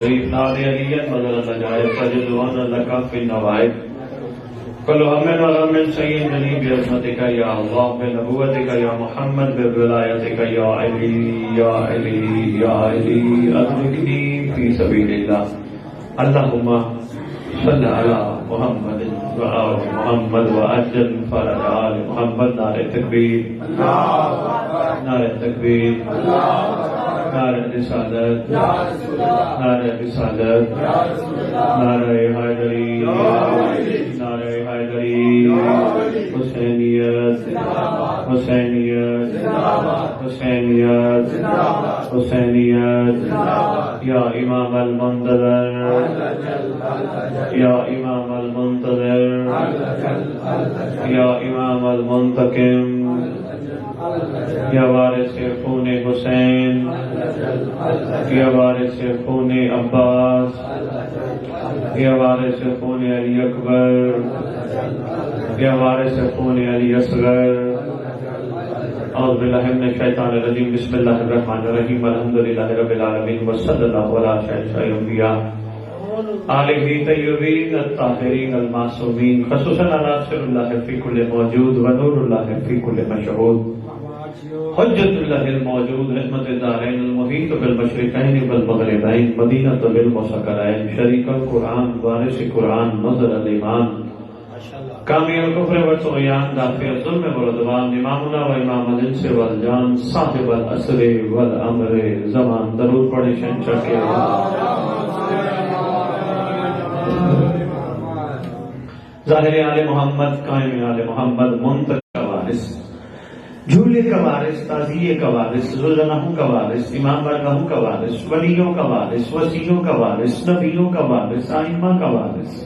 ناديا بدل النجائب فجدوان لك في النوائب كل هم وغم سيد جنيب برحمتك يا الله بنبوتك يا محمد بولايتك يا علي يا علي يا علي أدركني في سبيل الله اللهم صل على محمد وآل محمد وأجل فرج آل محمد نار التكبير نار التكبير نار الرسالة نار الرسالة نار حیدری نار حیدری حسینیت حسینیت حسینیت حسینیت یا امام المنتظر یا امام المنتظر یا امام المنتقم یا وارث خون حسین یا وارث خون عباس یا وارث خون علی اکبر یا وارث خون علی اصغر اعوذ باللہ من الشیطان الرجیم بسم اللہ الرحمن الرحیم الحمد للہ رب العالمین وصلی اللہ علی سیدنا الانبیاء آلہ طیبین الطاہرین المعصومین خصوصا علی سر اللہ فی کل موجود و نور اللہ فی کل مشہود حجت اللہ الموجود رحمت الدارین المحیط بالمشرقین والمغربین مدینہ بالمسکرین شریک القرآن وارث قرآن نظر الایمان کامی الکفر والطغیان دافع الظلم والعدوان امامنا و امام الانس والجان صاحب الاسر والامر زمان درود پڑھے شہنشاہ کے ظاہر آل محمد قائم آل محمد منتقل وارث جھولے کا وارث تازیے کا وارث زلزلہوں کا وارث امام برگہوں کا وارث ولیوں کا وارث وسیعوں کا وارث نبیوں کا وارث آئمہ کا وارث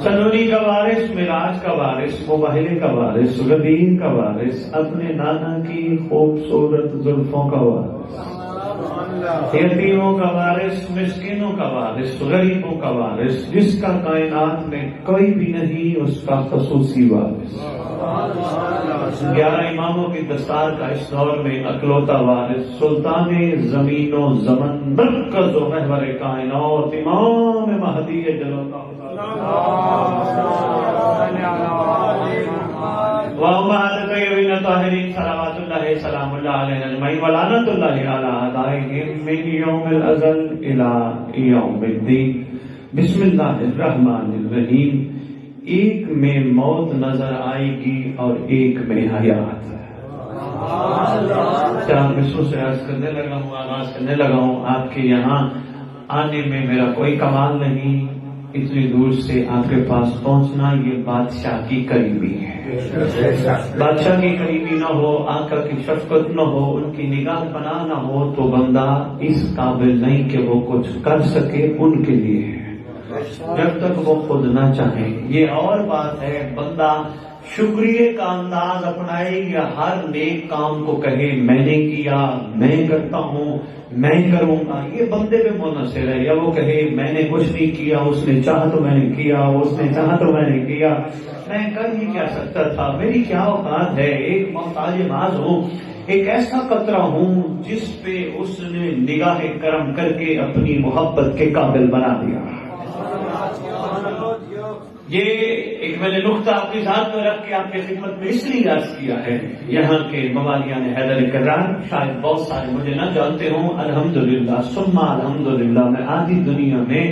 سنونی کا وارث معراج کا وارث مباہلے کا وارث غدیر کا وارث اپنے نانا کی خوبصورت زلفوں کا وارث یتیموں کا وارث مسکینوں کا وارث غریبوں کا وارث جس کا کائنات میں کوئی بھی نہیں اس کا خصوصی وارث 11 اماموں کی دستار کا اس دور میں اکلوتا وارث سلطان زمین و زمن مرکز و محور کائنات امام مہدی جلوہ وَأُمَّهَاتِ طَيِّبِينَ الطَّاهِرِينَ صلوات اللہ سلام اللہ علیہ اجمعین ولعنت اللہ علی اعدائهم من یوم الازل الى یوم الدین بسم اللہ الرحمن الرحیم ایک میں موت نظر آئے گی اور ایک میں حیات چار مصروں سے عرض کرنے لگا ہوں آغاز کرنے لگا ہوں آپ کے یہاں آنے میں میرا کوئی کمال نہیں اتنی دور سے آپ کے پاس پہنچنا یہ بادشاہ کی قریبی ہے بادشاہ کی قریبی نہ ہو آقا کی شفقت نہ ہو ان کی نگاہ پناہ نہ ہو تو بندہ اس قابل نہیں کہ وہ کچھ کر سکے ان کے لیے ہے جب تک وہ خود نہ چاہیں یہ اور بات ہے بندہ شکریہ کا انداز اپنائے یا ہر نیک کام کو کہے میں نے کیا میں کرتا ہوں میں کروں گا یہ بندے پہ منحصر ہے یا وہ کہے میں نے کچھ نہیں کیا اس نے چاہا تو میں نے کیا اس نے چاہا تو میں نے کیا میں کر ہی کیا سکتا تھا میری کیا اوقات ہے ایک محتاج ماز ہوں ایک ایسا قطرہ ہوں جس پہ اس نے نگاہ کرم کر کے اپنی محبت کے قابل بنا دیا یہ ایک میں نے نقطہ اپنی ذات میں رکھ کے آپ کی خدمت میں اس لیے عرض کیا ہے یہاں کے موالیان حیدر کرار شاید بہت سارے مجھے نہ جانتے ہوں الحمدللہ ثم الحمدللہ میں آدھی دنیا میں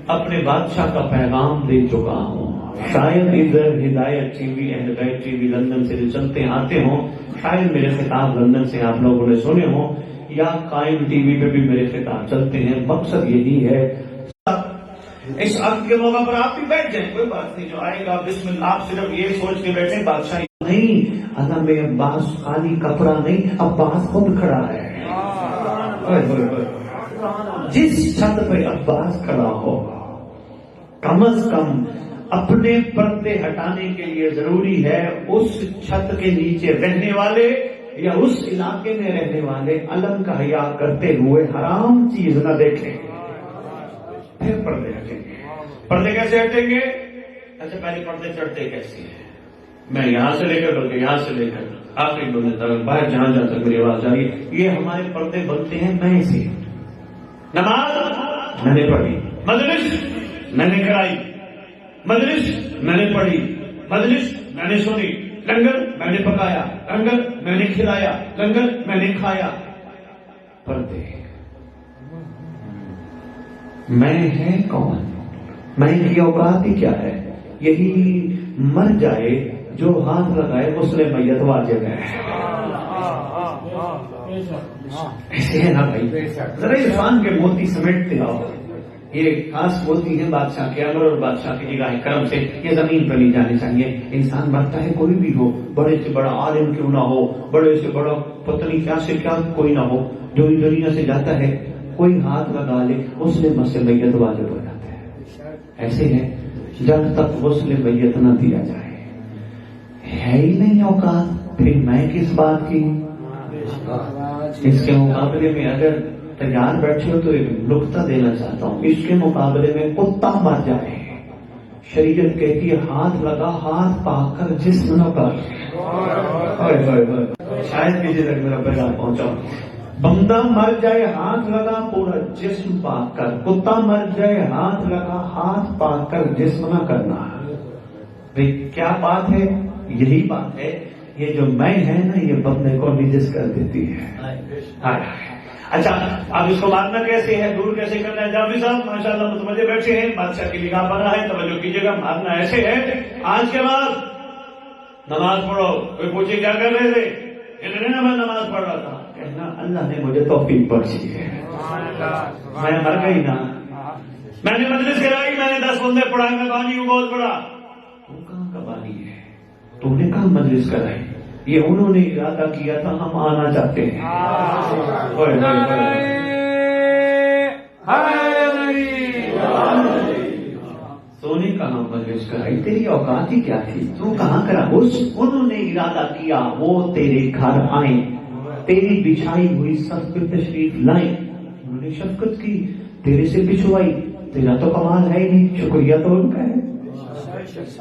اپنے بادشاہ کا پیغام دے چکا ہوں شاید ادھر ہدایت ٹی وی اہل بیت ٹی وی لندن سے جو چلتے آتے ہوں شاید میرے خطاب لندن سے آپ لوگوں نے سنے ہوں یا قائم ٹی وی پہ بھی میرے خطاب چلتے ہیں مقصد یہی ہے اس عقد کے موقع پر آپ بھی بیٹھ جائیں کوئی بات نہیں جو آئے گا بسم اللہ آپ صرف یہ سوچ کے بیٹھیں بادشاہ نہیں عالم عباس خالی کپڑا نہیں عباس خود کھڑا ہے جس چھت پہ عباس کھڑا ہو کم از کم اپنے پردے ہٹانے کے لیے ضروری ہے اس چھت کے نیچے رہنے والے یا اس علاقے میں رہنے والے علم کا حیا کرتے ہوئے حرام چیز نہ دیکھیں پھر پردے ہٹیں گے پردے کیسے ہٹیں گے ایسے پہلے پردے چڑھتے کیسے ہیں میں یہاں سے لے کر بلکہ یہاں سے لے کر آخری بندے تک باہر جہاں جہاں تک میری آواز آ رہی ہے یہ ہمارے پردے بنتے ہیں میں سے نماز میں نے پڑھی، مجلس میں نے کرائی، مجلس میں نے پڑھی، مجلس میں نے سنی، لنگر میں نے پکایا، لنگر میں نے کھلایا، لنگر میں نے کھایا. پردے میں ہے کون؟ میں کی اوقات ہی کیا ہے؟ یہی مر جائے جو ہاتھ لگائے مسلم میت واجب ہے. ایسے ہے نا بھائی، ذرا عرفان کے موتی سمیٹتے آؤ. یہ خاص موتی ہے بادشاہ کے امر اور بادشاہ کی نگاہ کرم سے یہ زمین پر نہیں جانے چاہیے. انسان مرتا ہے کوئی بھی ہو، بڑے سے بڑا عالم کیوں نہ ہو، بڑے سے بڑا پتنی کیا سے کیا کوئی نہ ہو، جو اس دنیا سے جاتا ہے کوئی ہاتھ لگا لے غسل مسل میت واجب ہو جاتا ہے. ایسے ہے جب تک غسل میت نہ دیا جائے ہے ہی نہیں اوقات، پھر میں کس بات کی. اس کے مقابلے میں اگر تیار بیٹھے ہو تو ایک نقطہ دینا چاہتا ہوں. اس کے مقابلے میں کتا مر جائے، شریعت کہتی ہے ہاتھ لگا، ہاتھ پاک کر جسم نہ کر. شاید کسی تک میرا پیغام پہنچا. بندہ مر جائے ہاتھ لگا پورا جسم پاک کر، کتا مر جائے ہاتھ لگا ہاتھ پاک کر جسم نہ کرنا. بھئی کیا بات ہے؟ یہی بات ہے. یہ جو میں ہے نا یہ بندے کو نجس کر دیتی ہے. اچھا اب اس کو مارنا کیسے ہے، دور کیسے کرنا ہے؟ جابر صاحب ماشاءاللہ متوجہ بیٹھے ہیں، بادشاہ کی نگاہ پر ہے، توجہ کیجیے گا. مارنا ایسے ہے، آج کے بعد نماز پڑھو. کوئی پوچھے کیا کر رہے تھے؟ کہنا میں نماز پڑھ رہا تھا. کہنا اللہ نے مجھے توفیق بخشی ہے، میں مر گئی نا، میں نے مجلس کرائی، میں نے 10 بندے پڑھائے، میں بانی ہوں بہت بڑا. تو کہاں کا بانی ہے؟ تو نے کہاں مجلس کرائی؟ یہ انہوں نے ارادہ کیا تھا، ہم آنا چاہتے ہیں. تو نے کہاں مجلس کرائی؟ تیری اوقات ہی کیا تھی؟ تو کہاں کرا؟ انہوں نے ارادہ کیا وہ تیرے گھر آئیں، تیری بچھائی ہوئی صف پہ تشریف لائیں. انہوں نے شفقت کی، تیرے سے بچھوائی. تیرا تو کمال ہے ہی نہیں، شکریہ تو ان کا ہے.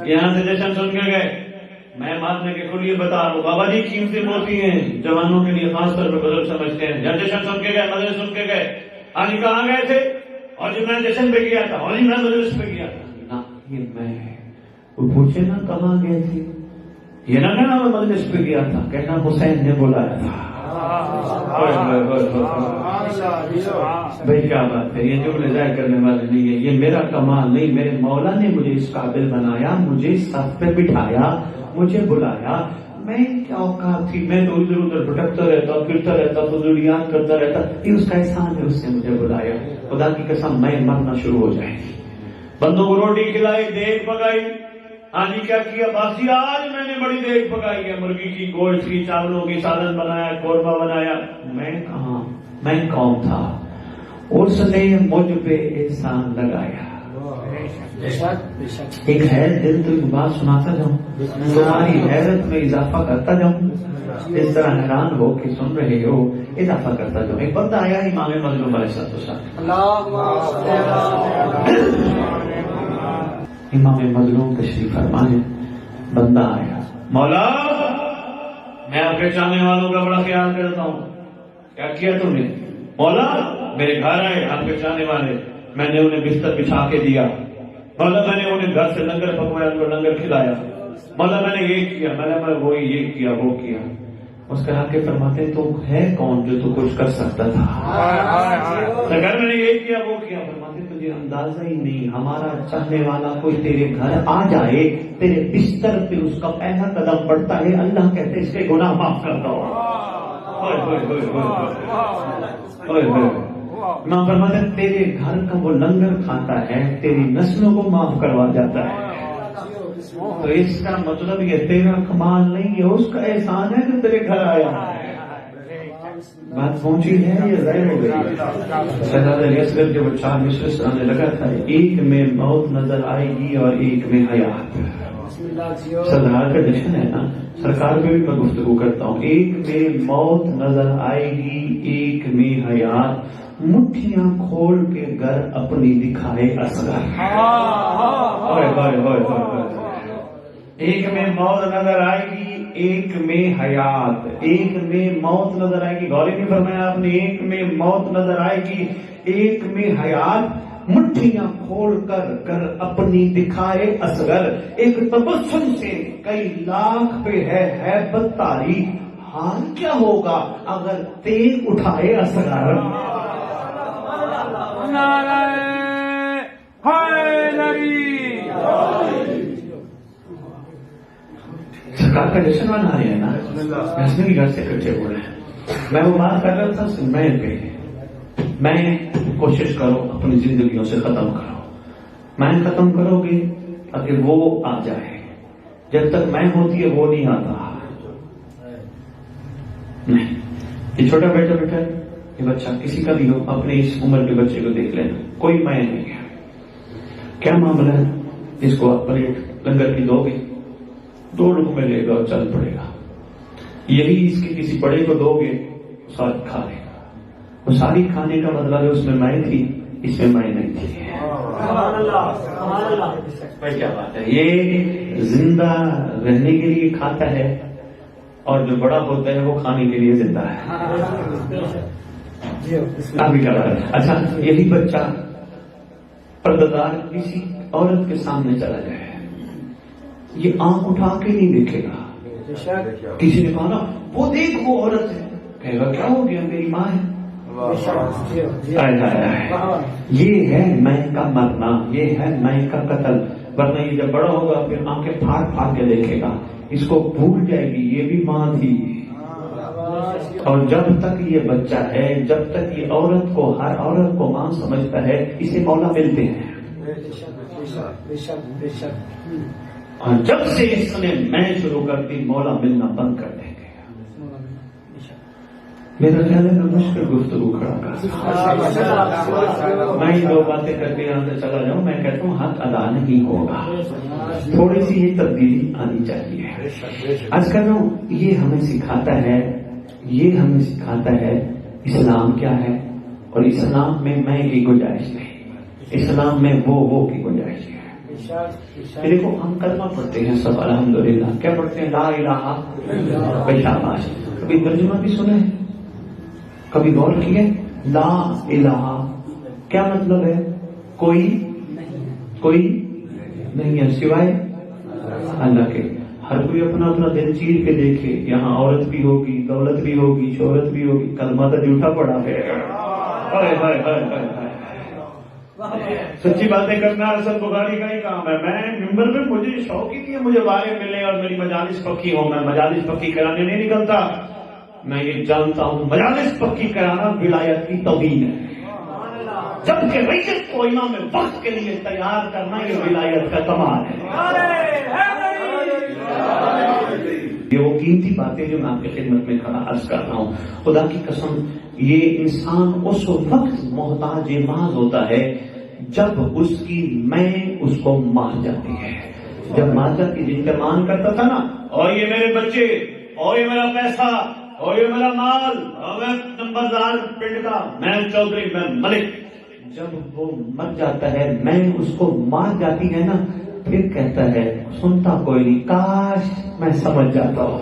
یہاں سے جشن سن کے گئے. میں مارنے کے کھلیے بتا رہا ہوں بابا جی قیمتی موتی ہیں، جوانوں کے لیے خاص طور پہ بزرگ سمجھتے ہیں. جب جشن سن کے گئے، مجلس سن کے گئے، آج کہاں گئے تھے؟ اور جی میں جشن پہ گیا تھا، اور جی میں مجلس پہ گیا تھا. نا یہ میں وہ پوچھے نا کہاں گئے تھے، یہ نہ کہنا میں مجلس پہ گیا تھا، کہنا حسین نے بلایا تھا. بھائی کیا بات ہے، یہ جملے ضائع کرنے والے نہیں ہے. یہ میرا کمال نہیں، میرے مولا نے مجھے اس قابل بنایا، مجھے صف پہ بٹھایا، مجھے بلایا. میں کیا اوقات تھی، میں تو ادھر ادھر بھٹکتا رہتا، پھرتا رہتا، فضولیات کرتا رہتا. یہ اس کا احسان ہے، اس نے مجھے بلایا. خدا کی قسم میں مرنا شروع ہو جائے گی. بندوں کو روٹی کھلائی، دیگ پکائی. آج کیا کیا باسی؟ آج میں نے بڑی دیگ پکائی ہے، مرغی کی، گوشت کی، چاولوں کی، سالن بنایا، قورمہ بنایا. میں کہاں، میں کون تھا؟ اس نے مجھ پہ احسان لگایا. ایک ہے دل تو ایک بات سناتا جاؤں، تمہاری حیرت میں اضافہ کرتا جاؤں. اس طرح حیران ہو کہ سن رہے ہو، اضافہ کرتا جاؤں. ایک بندہ آیا امام مظلوم علیہ السلام، امام مظلوم تشریف فرمائے. بندہ آیا، مولا میں آپ کے چاہنے والوں کا بڑا خیال کرتا ہوں. کیا کیا تم نے؟ مولا میرے گھر آئے آپ کے چاہنے والے، میں نے انہیں بستر بچھا کے دیا. مولا میں نے انہیں گھر سے لنگر پکوایا، ان کو لنگر کھلایا. مولا میں نے یہ کیا، میں نے وہ یہ کیا وہ کیا. اس کے آگے فرماتے تو ہے کون جو تو کچھ کر سکتا تھا؟ اگر میں نے یہ کیا وہ کیا. فرماتے تجھے اندازہ ہی نہیں، ہمارا چاہنے والا کوئی تیرے گھر آ جائے، تیرے بستر پہ اس کا پہلا قدم پڑتا ہے، اللہ کہتے اس کے گناہ معاف کرتا ہو. امام فرماتے ہیں تیرے گھر کا وہ لنگر کھاتا ہے، تیری نسلوں کو معاف کروا جاتا ہے. تو اس کا مطلب یہ تیرا کمال نہیں، یہ اس کا احسان ہے جو تیرے گھر آیا ہے. بات پہنچی ہے یہ ظاہر ہو گئی. شہزادہ علی اصغر جب 4 مصر سنانے لگا تھا، ایک میں موت نظر آئے گی اور ایک میں حیات. سردار کا جشن ہے نا، سرکار پہ بھی میں گفتگو کرتا ہوں. ایک میں موت نظر آئے گی، ایک میں حیات. مٹھیاں کھول کے گھر اپنی دکھائے اصغر. ایک میں موت نظر آئے گی، ایک میں حیات. ایک میں موت نظر آئے گی، غور نہیں فرمایا آپ نے؟ ایک میں موت نظر آئے گی، ایک میں حیات. مٹھیاں کھول کر گر اپنی دکھائے اصغر، ایک تبسم سے کئی لاکھ پہ ہے ہیبت طاری، حال کیا ہوگا اگر تیغ اٹھائے اصغر۔ نعرہ حیدری۔ سرکار کا جشن منا رہے ہیں نا، ہنسنے کی گھر سے کٹے ہوئے ہیں۔ میں وہ بات کر رہا تھا میں پہ، میں کوشش کرو اپنی زندگیوں سے ختم کرو، میں ختم کرو گے تاکہ وہ آ جائے، جب تک میں ہوتی ہے وہ نہیں آتا۔ نہیں، یہ چھوٹا بیٹا یہ بچہ کسی کا بھی ہو، اپنے اس عمر کے بچے کو دیکھ لینا، کوئی میں نہیں ہے، کیا معاملہ ہے، اس کو آپ پلیٹ لنگر کی دو گے، 2 لقمے لے گا اور چل پڑے گا۔ یہی اس کے کسی بڑے کو دو گے ساری کھا لے گا، وہ ساری کھانے کا مطلب ہے اس میں میں تھی، اس میں میں نہیں تھی۔ کیا بات ہے، یہ زندہ رہنے کے لیے کھاتا ہے اور جو بڑا ہوتا ہے وہ کھانے کے لیے زندہ ہے۔ ابھی کیا بات ہے۔ اچھا، یہی بچہ پردہ کسی عورت کے سامنے چلا جائے، یہ آنکھ اٹھا کے نہیں دیکھے گا۔ کسی نے کہا نا وہ دیکھ وہ عورت ہے، کہے گا کیا ہو گیا، میری ماں ہے۔ یہ ہے میں کا مرنا، یہ ہے میں کا قتل، ورنہ یہ جب بڑا ہوگا پھر آنکھیں پھاڑ پھاڑ کے دیکھے گا، اس کو بھول جائے گی یہ بھی ماں تھی۔ اور جب تک یہ بچہ ہے، جب تک یہ عورت کو، ہر عورت کو ماں سمجھتا ہے، اسے مولا ملتے ہیں۔ اور جب سے اس نے میں شروع کر دی، مولا ملنا بند کر دیں گے۔ میرا خیال ہے میں مشکل گفتگو کھڑا کر، میں 2 باتیں کر کے یہاں سے چلا جاؤں۔ میں کہتا ہوں حق ادا نہیں ہوگا، تھوڑی سی یہ تبدیلی آنی چاہیے۔ آج کل یہ ہمیں سکھاتا ہے، یہ ہمیں سکھاتا ہے اسلام کیا ہے، اور اسلام میں میں کی گنجائش نہیں، اسلام میں وہ کی گنجائش ہے۔ دیکھو ہم کلمہ پڑھتے ہیں سب الحمدللہ، کیا پڑھتے ہیں؟ لا الہ الا اللہ۔ کبھی ترجمہ بھی سنے، کبھی غور کیے؟ لا الہ کیا مطلب ہے؟ کوئی نہیں ہے سوائے اللہ کے۔ ہر کوئی اپنا اپنا دل چیر کے دیکھے، یہاں عورت بھی ہوگی، دولت بھی ہوگی، شہرت بھی ہوگی، کلمہ تو جھوٹا پڑا ہے۔ سچی باتیں کرنا اصل بخاری کا ہی کام ہے۔ میں ممبر میں مجھے شوق ہی نہیں ہے مجھے وائر ملے اور میری مجالس پکی ہو، میں مجالس پکی کرانے نہیں نکلتا۔ میں یہ جانتا ہوں مجالس پکی کرانا ولایت کی توہین ہے، جبکہ ریت کو امام وقت کے لیے تیار کرنا یہ ولایت کا کمال ہے۔ یہ وہ قیمتی باتیں جو میں آپ کی خدمت میں کھڑا عرض کر رہا ہوں، خدا کی قسم یہ انسان اس وقت محتاج محض ہوتا ہے جب اس کی میں اس کو مار جاتی ہے، جب مار جاتی، جن کا مان کرتا تھا نا، اور یہ میرے بچے، اور یہ میرا پیسہ، اور یہ میرا مال، اور میں نمبردار پنڈ کا، میں چودھری، میں ملک، جب وہ مر جاتا ہے میں اس کو مار جاتی ہے نا، پھر کہتا ہے سنتا کوئی نہیں، کاش میں سمجھ جاتا ہوں۔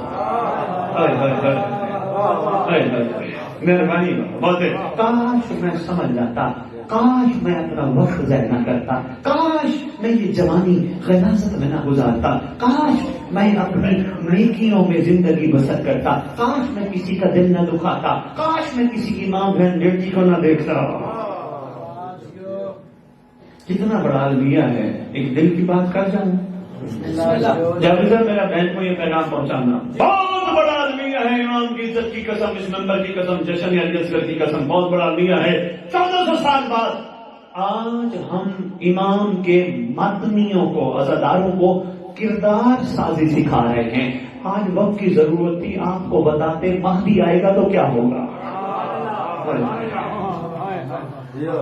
مہربانی بولتے، کاش میں سمجھ جاتا، کاش میں اپنا وقت ضائع نہ کرتا، کاش میں یہ جوانی غلاظت میں نہ گزارتا، کاش میں اپنی نیکیوں میں زندگی بسر کرتا، کاش میں کسی کا دل نہ دکھاتا، کاش میں کسی کی ماں بہن بیٹی کو نہ دیکھتا۔ کتنا بڑا المیہ ہے، ایک دل کی بات کر جاؤں، جاوید صاحب میرا بہن کو یہ پیغام پہنچانا، بہت بڑا المیہ ہے، امام کی عزت کی قسم، اس ممبر کی قسم، جشن الیاصغر کی قسم، بہت بڑا المیہ ہے۔ 1400 سال بعد آج ہم امام کے ماتمیوں کو، عزاداروں کو کردار سازی سکھا رہے ہیں۔ آج وقت کی ضرورت تھی، آپ کو بتاتے مہدی آئے گا تو کیا ہوگا۔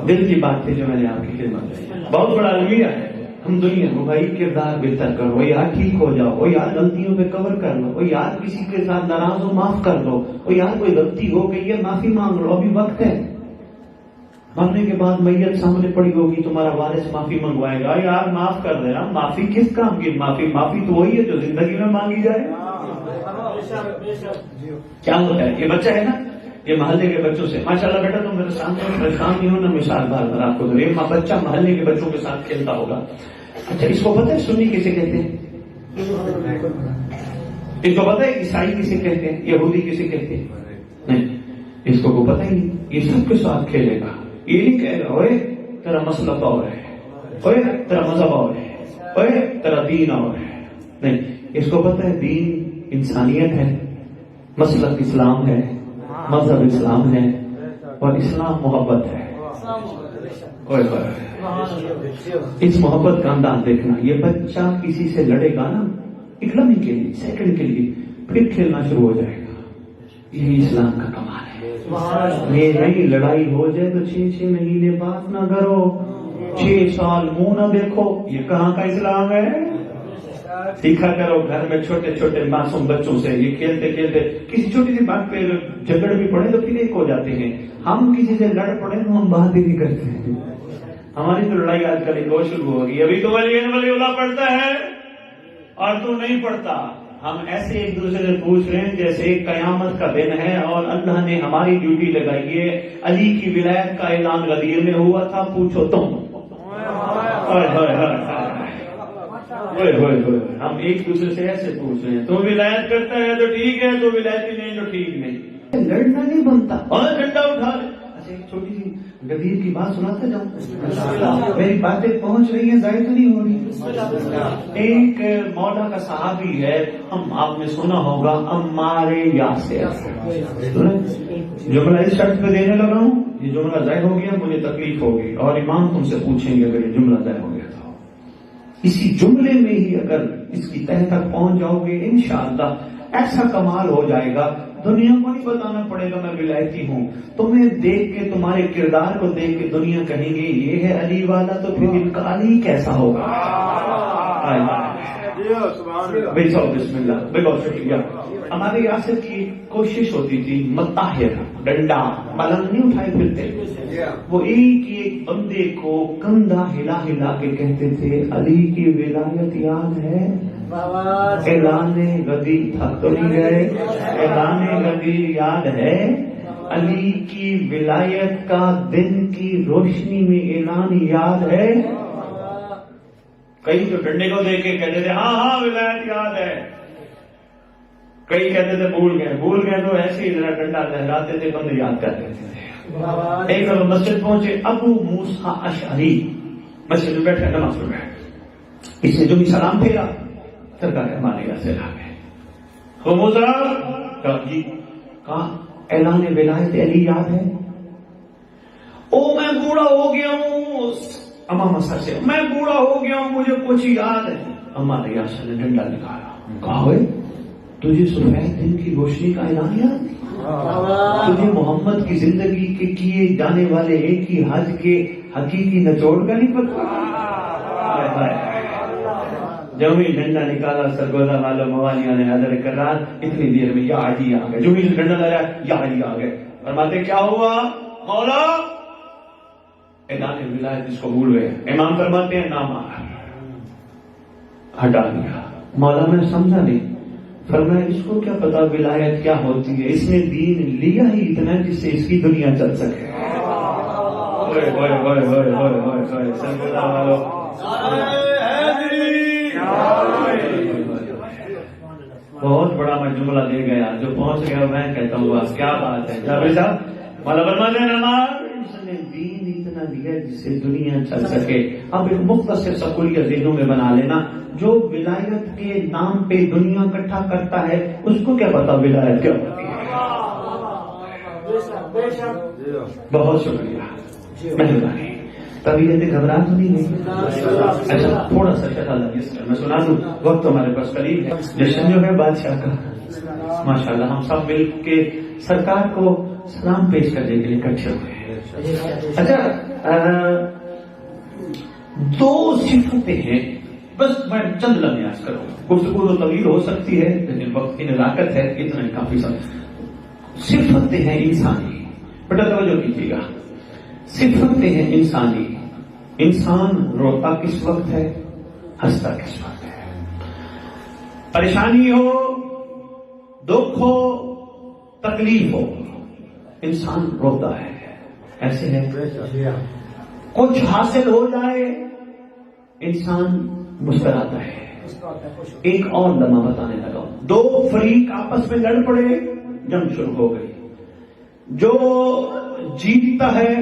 دل کی بات تھی جو میں نے آپ کی خدمت میں، بہت بڑا المیہ ہے۔ ہم دنیا کو بھائی کردار بہتر کرو، یار ٹھیک ہو جاؤ، وہ یار غلطیوں پہ کور کر لو، وہ یار کسی کے ساتھ ناراض ہو معاف کر دو، وہ یار کوئی غلطی ہو گئی ہے معافی مانگ لو، ابھی وقت ہے۔ مرنے کے بعد میت سامنے پڑی ہوگی، تمہارا وارث معافی منگوائے گا، یار معاف کر دینا، معافی کس کام کی معافی تو وہی ہے جو زندگی میں مانگی جائے۔ کیا ہوتا ہے، یہ بچہ ہے نا، یہ محلے کے بچوں سے ماشاءاللہ بیٹا تم میرے سامنے پریشان نہیں ہو نا، مثال بار بار آپ کو دے رہی ہوں، بچہ محلے کے بچوں کے ساتھ کھیلتا ہوگا. اچھا اس کو پتہ ہے سنی کسے کہتے ہیں؟ اس کو پتہ ہے عیسائی کسے کہتے ہیں، یہودی کسے کہتے ہیں؟ نہیں، اس کو پتہ ہی نہیں. یہ سب کے ساتھ کھیلے گا، یہ نہیں کہے گا اوے تیرا مسلک اور ہے، اوے تیرا مذہب اور ہے، اوے تیرا دین اور ہے. نہیں، اس کو پتہ ہے دین انسانیت ہے، مسلک اسلام ہے، مذہب اسلام ہے، اور اسلام محبت ہے. اس محبت کا انداز دیکھنا. یہ بچہ کسی سے لڑے گا نا ایک لمحے کے لیے، سیکنڈ کے لیے، پھر کھیلنا شروع ہو جائے گا. یہی اسلام کا کمال ہے. یہ نہیں لڑائی ہو جائے تو 6 مہینے بات نہ کرو، 6 سال منہ نہ دیکھو. یہ کہاں کا اسلام ہے؟ سیکھا کرو گھر میں چھوٹے چھوٹے معصوم بچوں سے. یہ کھیلتے کھیلتے کسی چھوٹی سی بات پہ جھگڑ بھی پڑے تو پھر ایک ہو جاتے ہیں. ہم کسی سے لڑ پڑے تو ہم بات ہی نہیں کرتے ہیں. ہماری تو لڑائی آج کل ایک اور شروع ہوگی، ابھی تو ولی اللہ پڑھتا ہے اور تو نہیں پڑھتا. ہم ایسے ایک دوسرے سے پوچھ رہے ہیں جیسے قیامت کا دن ہے اور اللہ نے ہماری ڈیوٹی لگائی ہے. علی کی ولایت کا اعلان غدیر میں ہوا تھا، پوچھو تم. ہم ایک دوسرے سے ایسے پوچھ رہے ہیں، تو ولایت کرتا ہے تو ٹھیک ہے، تو ولایت ہی نہیں تو ٹھیک نہیں. لڑنا نہیں بنتا اور ڈنڈا اٹھا لے. اچھا ایک چھوٹی سی غدیر کی بات سناتے جاؤں، میری باتیں پہنچ رہی ہیں، ظاہر نہیں ہو رہی. ایک مولا کا صحابی ہے، ہم آپ نے سنا ہوگا، عمار یاسر. جملہ اس شرط پہ دینے لگا ہوں، یہ جملہ ظاہر ہو گیا مجھے تکلیف ہوگی اور امام تم سے پوچھیں گے اگر یہ جملہ ظاہر ہو گیا تو. اسی جملے میں ہی اگر اس کی تہ تک پہنچ جاؤ گے انشاءاللہ ایسا کمال ہو جائے گا، دنیا کو نہیں بتانا پڑے گا میں ولایتی ہوں. تمہیں دیکھ کے، تمہارے کردار کو دیکھ کے دنیا کہیں گے یہ ہے علی والا، تو پھر ان کا علی کیسا ہوگا. بسم اللہ. بہت شکریہ. ہمارے یاسر کی کوشش ہوتی تھی مطاہر ڈنڈا پلنگ نہیں اٹھائے پھرتے، وہ ایک بندے کو کندھا ہلا ہلا کے کہتے تھے علی کی ولایت یاد ہے؟ اعلان غدیر تھک تو نہیں گئے؟ اعلان غدیر یاد ہے؟ علی کی ولایت کا دن کی روشنی میں اعلان یاد ہے؟ کئی تو ڈنڈے کو دیکھ کے کہتے تھے ہاں ولایت یاد ہے، کئی کہتے تھے بھول گئے تو ایسے ہی ذرا ڈنڈا لہراتے تھے، بندے یاد کر دیتے تھے. ایک دفعہ مسجد پہنچے، ابو موسیٰ اشعری مسجد میں بیٹھے نماز پڑھ رہے، اس نے جو بھی سلام پھیرا سرکار ہمارے یہاں سے لا گئے. ابو موسیٰ جی کہا اعلان ولایت علی یاد ہے؟ او میں بوڑھا ہو گیا ہوں، امام سر سے میں بوڑھا ہو گیا ہوں مجھے کچھ یاد ہے. ہمارے یہاں سے نے ڈنڈا نکالا، کہا ہوئے تجھے سفید دن کی روشنی کا اعلان یاد نہیں؟ تجھے محمد کی زندگی کے کیے جانے والے ایک ہی حج کے حقیقی نچوڑ کا نہیں پتا؟ جب ہی ڈنڈا نکالا سرگودا والوں موالیاں نے حضر کرار، اتنی دیر میں یا علی آ گئے. جو ہی ڈنڈا لایا یا علی آ گئے. فرماتے کیا ہوا مولا؟ اعلان ولایت جس کو بھول گئے. امام فرماتے ہیں نام ہٹا دیا. مولا میں سمجھا نہیں. فرمایا اس کو کیا پتا ولایت کیا ہوتی ہے، اس نے دین لیا ہی اتنا جس سے اس کی دنیا چل سکے. بہت بڑا میں جملہ دے گیا، جو پہنچ گیا میں کہتا ہوں بس کیا بات ہے. جاوید صاحب مولا فرماتے ہیں اس نے دین اتنا دیا جس سے دنیا چل سکے. اب ایک مختصر سکولیہ ذہنوں میں بنا لینا، جو ولایت کے نام پہ دنیا اکٹھا کرتا ہے اس کو کیا پتا ولایت کیا ہوتی ہے. بہت شکریہ، مہربانی. طبیعت گھبراہٹ نہیں ہوئی. اچھا تھوڑا سا شکل میں سنا دوں، وقت ہمارے پاس قریب ہے. جشن جو ہے بادشاہ کا ماشاءاللہ ہم سب مل کے سرکار کو سلام پیش کرنے کے لیے اکٹھے ہوئے. اچھا دو صفتیں ہیں، بس میں چند لمحے عرض کروں. گفتگو تو طویل ہو سکتی ہے لیکن وقت کی نزاکت ہے، اتنا ہی کافی. صفتیں ہیں انسانی، بیٹا توجہ کیجیے گا. صفتیں ہیں انسانی. انسان روتا کس وقت ہے، ہنستا کس وقت ہے. پریشانی ہو، دکھ ہو، تکلیف ہو، انسان روتا ہے، ایسے ہے کچھ حاصل ہو جائے انسان مسکراتا ہے. ایک اور لمحہ بتانے لگا ہوں. دو فریق آپس میں لڑ پڑے، جنگ شروع ہو گئی. جو جیتتا ہے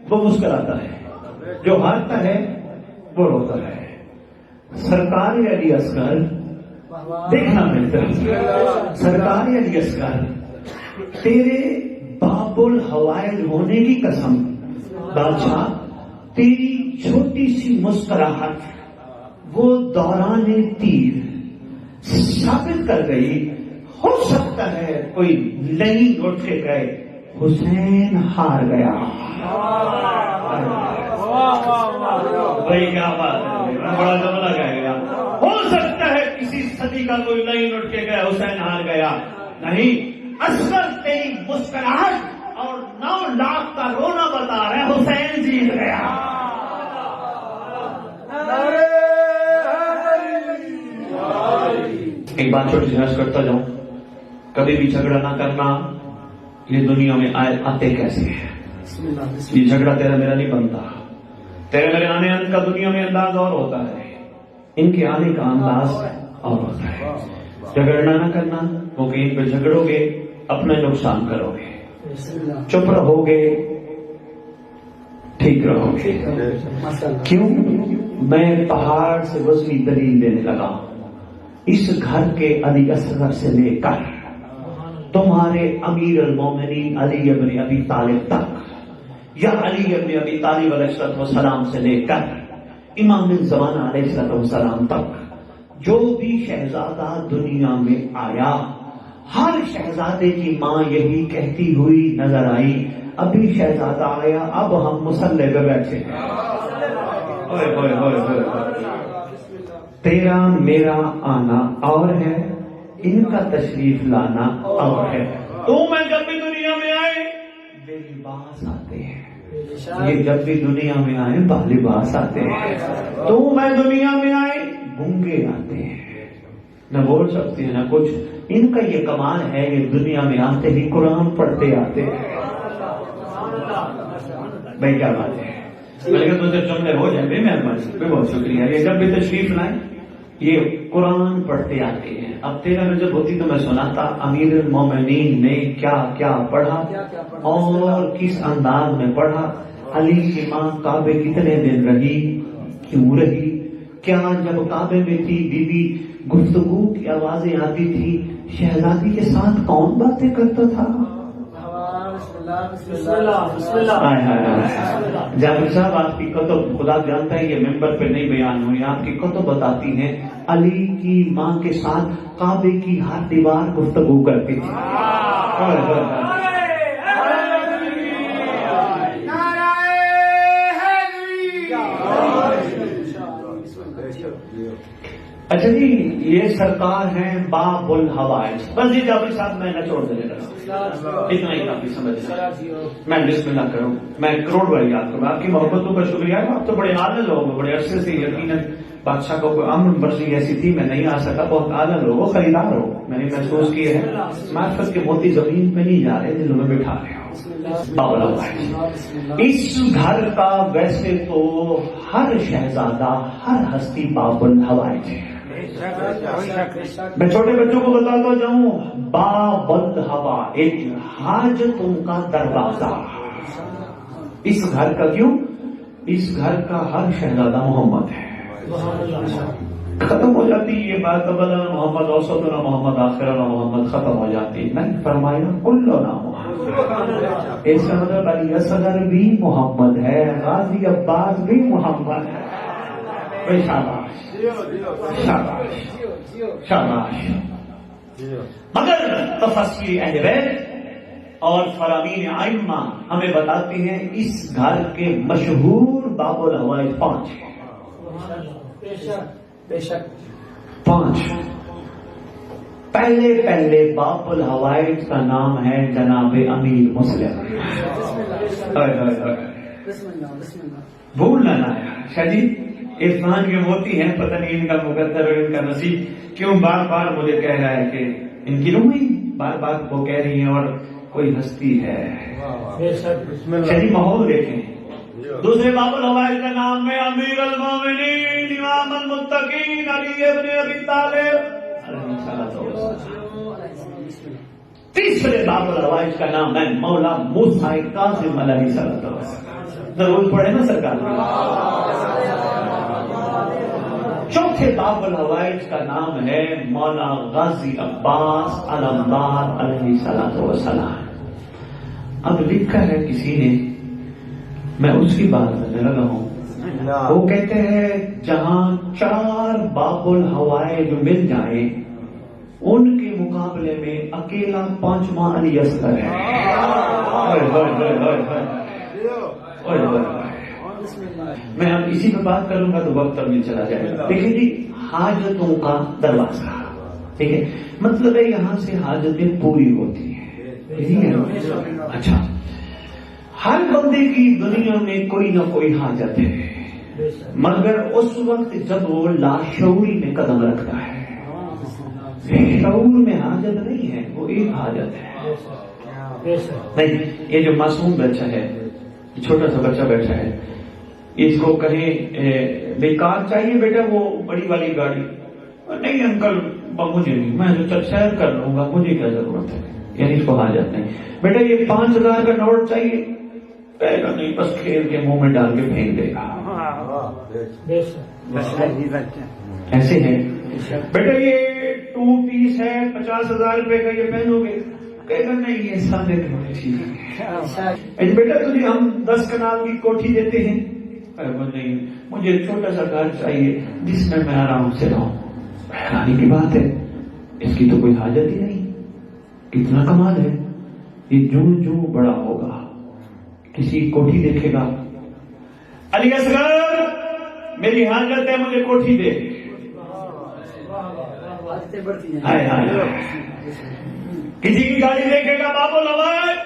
وہ مسکراتا ہے، جو ہارتا ہے وہ روتا ہے. سرکار علی اصغر دیکھنا ملتا ہے، سرکار علی اصغر تیرے باب الحوائج ہونے کی قسم بادشاہ، تیری چھوٹی سی مسکراہٹ وہ دوران تیر ثابت کر گئی. ہو سکتا ہے کوئی نہیں اٹھ کے گئے حسین ہار گیا. بھائی کیا بات ہے، بڑا جملہ کہہ گیا. ہو سکتا ہے کسی صدی کا کوئی نہیں اٹھ کے گئے حسین ہار گیا. نہیں، اصغر تیری مسکراہٹ اور 9 لاکھ کا رونا بتا رہا ہے حسین جیت گیا. ایک بات چھوٹی سی عرض کرتا جاؤں، کبھی بھی جھگڑا نہ کرنا. یہ دنیا میں آتے کیسے ہیں؟ یہ جھگڑا تیرا میرا نہیں بنتا. تیرے میرے آنے کا دنیا میں انداز اور ہوتا ہے، ان کے آنے کا انداز اور ہوتا ہے. جھگڑنا نہ کرنا، کیونکہ ان پہ جھگڑو گے اپنا نقصان کرو گے. چپ رہو گے ٹھیک رہو گے. کیوں؟ میں پہاڑ سے وسیع دلیل دینے لگا. اس گھر کے علی اصغر سے لے کر تمہارے امیر المومنین علی ابن ابی طالب تک، یا علی ابن ابی طالب علیہ السلام سے لے کر امام الزمانہ علیہ السلام تک جو بھی شہزادہ دنیا میں آیا، ہر شہزادے کی ماں یہی کہتی ہوئی نظر آئی، ابھی شہزادہ آیا اب ہم مصلی پہ بیٹھے ہیں. تیرا میرا آنا اور ہے، ان کا تشریف لانا اور ہے. تو میں جب بھی دنیا میں آئے بے لباس آتے ہیں، یہ جب بھی دنیا میں آئے با لباس آتے ہیں. تو میں دنیا میں آئے گونگے آتے ہیں، نہ بول سکتے ہیں نہ کچھ. ان کا یہ کمال ہے، یہ دنیا میں آتے ہی قرآن پڑھتے آتے ہیں. بھائی کیا بات ہے، میں نے کہا تو جملے ہو جائیں. بے مہربانی، بہت شکریہ. یہ جب بھی تشریف لائیں یہ قرآن پڑھتے آتے ہیں. اب تیرا میں جب ہوتی تو میں سناتا امیر المومنین نے کیا کیا پڑھا اور کس انداز میں پڑھا. علی کی ماں کعبے کتنے دن رہی، کیوں رہی، کیا جب کعبے میں تھی بی بی گفتگو کی آوازیں آتی تھی، شہزادی کے ساتھ کون باتیں کرتا تھا. جابر صاحب آپ کی کتب خدا جانتا ہے یہ ممبر پہ نہیں بیان ہوئی، آپ کی کتب بتاتی ہیں علی کی ماں کے ساتھ کعبے کی ہر دیوار گفتگو کرتی تھی. اچھا جی، یہ سرکار ہیں باب الحوائج. بس جی جابر صاحب میں نہ چھوڑ دینے لگا، اتنا ہی کافی سمجھ. میں بسم اللہ کروں. میں کروڑ بار یاد کروں. آپ کی محبتوں کا شکریہ. آپ تو بڑے اعلیٰ لوگ ہو، بڑے عرصے سے یقیناً بادشاہ کو کوئی امر مرضی ایسی تھی میں نہیں آ سکا. بہت اعلیٰ لوگ ہو، خریدار ہو. میں نے محسوس کیا ہے معرفت کے موتی زمین پہ نہیں جا رہے، دلوں میں بٹھا رہے ہو. باب الحوائج اس گھر کا ویسے تو ہر شہزادہ ہر ہستی باب الحوائج ہے. میں چھوٹے بچوں کو بتاتا جاؤں باب الحوائج حاجتوں کا دروازہ. اس گھر کا کیوں؟ اس گھر کا ہر شہزادہ محمد ہے. ختم ہو جاتی یہ بات قبلنا محمد اوسطنا محمد آخرنا محمد ختم ہو جاتی. نہیں فرمایا کلنا محمد. اس کا مطلب علی اصغر بھی محمد ہے، غازی عباس بھی محمد ہے. شاباش شاباش شاباش. مگر تفسیر اہل بیت اور فرامین ائمہ ہمیں بتاتے ہیں اس گھر کے مشہور باب الحوائج 5 ہیں. بے شک 5. پہلے باب الحوائج کا نام ہے جناب امیر مسلم. بھولنا نہ ہے شاہ جی، عرفان کے موتی ہیں، پتہ نہیں ان کا مقدر اور ان کا نصیب کیوں بار بار مجھے کہہ رہا ہے کہ ان کی روح بار بار وہ کہہ رہی ہیں. اور کوئی ہستی ہے. شریف ماحول دیکھیں. دوسرے باب الحوائج کا نام ہے امیر المومنین امام المتقین علی ابن ابی طالب علیہ السلام. تیسرے باب الحوائج کا نام ہے مولا موسیٰ کاظم علیہ السلام. ضرور پڑھے نا سرکار. چوتھے باب الحوائج کا نام ہے مولا غازی عباس علمدار علیہ السلام. اب لکھا ہے کسی نے، میں اس کی بات کرنے لگا ہوں. وہ کہتے ہیں جہاں 4 باب الحوائج مل جائیں ان کے مقابلے میں اکیلا 5واں علی اصغر ہے. میں اب اسی پہ بات کروں گا تو وقت اب چلا جائے گا. دیکھیں جی، حاجتوں کا دروازہ، ٹھیک ہے، مطلب ہے یہاں سے حاجتیں پوری ہوتی ہیں. اچھا، ہر بندے کی دنیا میں کوئی نہ کوئی حاجت ہے، مگر اس وقت جب وہ لاشعوری میں قدم رکھتا ہے. شعور میں حاجت نہیں ہے، وہ ایک حاجت ہے. نہیں، یہ جو معصوم بچہ ہے، چھوٹا سا بچہ بیٹھا ہے، اس کو کہیں بیکار چاہیے بیٹا وہ بڑی والی گاڑی، نہیں انکل مجھے نہیں، میں جو سیر کر لوں گا، مجھے کیا ضرورت ہے. یعنی اس کو حاجت نہیں. بیٹا یہ 5000 کا نوٹ چاہیے، کہے گا نہیں، بس کھیل کے منہ میں ڈال کے پھینک دے گا. ایسے ہے. بیٹا یہ 2 پیس ہے 50,000 روپے کا، یہ پہنو گے، کہے گا نہیں یہ سادے کپڑے ٹھیک ہے. بیٹا تجھے ہم 10 کنال کی کوٹھی دیتے ہیں، نہیں مجھے چھوٹا سا گھر چاہیے جس میں میں آرام سے رہوں. حیرانی کی بات ہے، اس کی تو کوئی حاجت ہی نہیں. کتنا کمال ہے. یہ جو بڑا ہوگا کسی کوٹھی دیکھے گا، علی اصغر میری حاجت ہے مجھے کوٹھی دے. کسی کی گاڑی دیکھے گا، باب الحوائج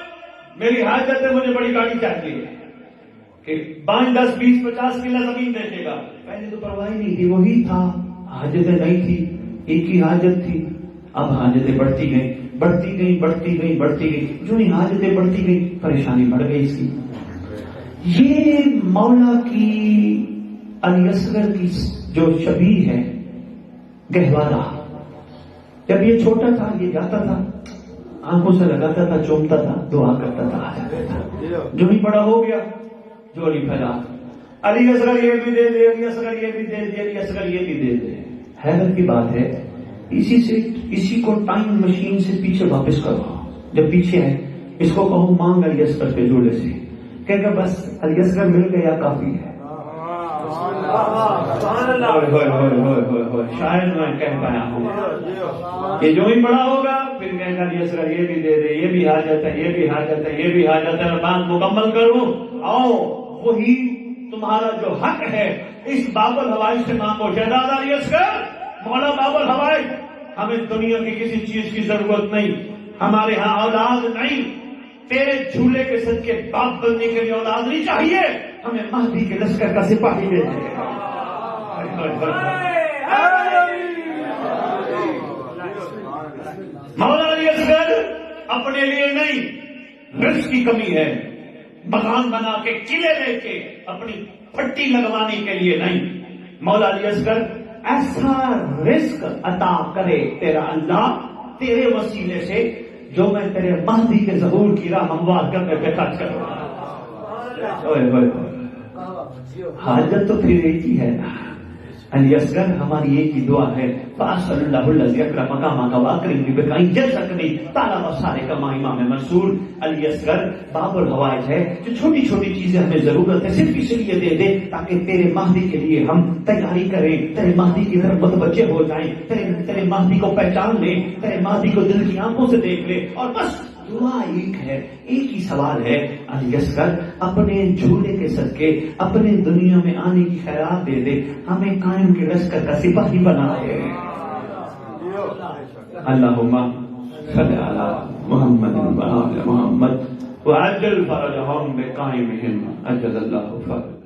میری حاجت ہے مجھے بڑی گاڑی چاہیے. کہ 5 10 20 50 کلو زمین دیکھے گا. پہلے تو پرواہ نہیں تھی، وہی تھا، حاجتیں نہیں تھی، ایک ہی حاجت تھی. اب حاجتیں بڑھتی گئی، جو ہی حاجتیں بڑھتی گئی پریشانی بڑھ گئی اس کی. یہ مولا کی علی اصغر کی جو شبیہ ہے گہوارہ، جب یہ چھوٹا تھا یہ جاتا تھا، آنکھوں سے لگاتا تھا، چومتا تھا، دعا کرتا تھا، آ جاتا تھا. جو ہی بڑا ہو گیا جوڑی پھیلا، علی اصغر یہ بھی دے دے، علی اصغر یہ بھی دے دے، علی اصغر یہ بھی دے دے. حیرت کی بات ہے، اسی کو ٹائم مشین سے پیچھے واپس کرو. جب پیچھے ہے اس کو کہو مانگ علی اصغر کے جوڑے سے، کہے گا بس علی اصغر مل گیا کافی ہے. شاید میں کہہ پایا ہوں. یہ جو ہی بڑا ہوگا پھر کہے گا علی اصغر یہ بھی دے دے، یہ بھی حاجت ہے، یہ بھی حاجت ہے، یہ بھی حاجت ہے. میں بات مکمل کروں. آؤ وہی تمہارا جو حق ہے اس باب الحوائج سے مانگو. شہزاد علی اصغر مولا باب الحوائج، ہمیں دنیا کی کسی چیز کی ضرورت نہیں، ہمارے ہاں اولاد نہیں، تیرے جھولے کے صدقے باپ بننے کے لیے اولاد نہیں چاہیے، ہمیں مہدی کے لشکر کا سپاہی دے دے. مولا علی اصغر اپنے لیے نہیں، رزق کی کمی ہے، مکان بنا کے قلعے لے کے اپنی پٹی لگوانے کے لیے نہیں. مولا علی اصغر ایسا رزق عطا کرے تیرا اللہ تیرے وسیلے سے جو میں تیرے مہدی کے ظہور کی راہ ہموار کرنے پہ خرچ کروں. حاجت تو پھر ایک ہی ہے نا. علی اصغر ہماری ایک ہی دعا ہے، فاصل اللہ الذی اکرم مقامک واکرم بکائیں جزاکنی تعالی وسارے کما امام منصور. علی اصغر باب الحوائج ہے، جو چھوٹی چھوٹی چیزیں ہمیں ضرورت ہے صرف اس لیے دے دے تاکہ تیرے مہدی کے لیے ہم تیاری کریں، تیرے مہدی کی طرف بچے ہو جائیں، تیرے مہدی کو پہچان لیں، تیرے مہدی کو دل کی آنکھوں سے دیکھ لیں. اور بس دعا ایک ہے، ایک ہی سوال ہے، علی اصغر اپنے جھولے کے صدقے اپنے دنیا میں آنے کی خیرات دے دے، ہمیں قائم کے لشکر کا سپاہی بنا دے. اللہم صلی علی محمد و آل محمد وعجل فرجہم بقائمہم اجل اللہ فرج.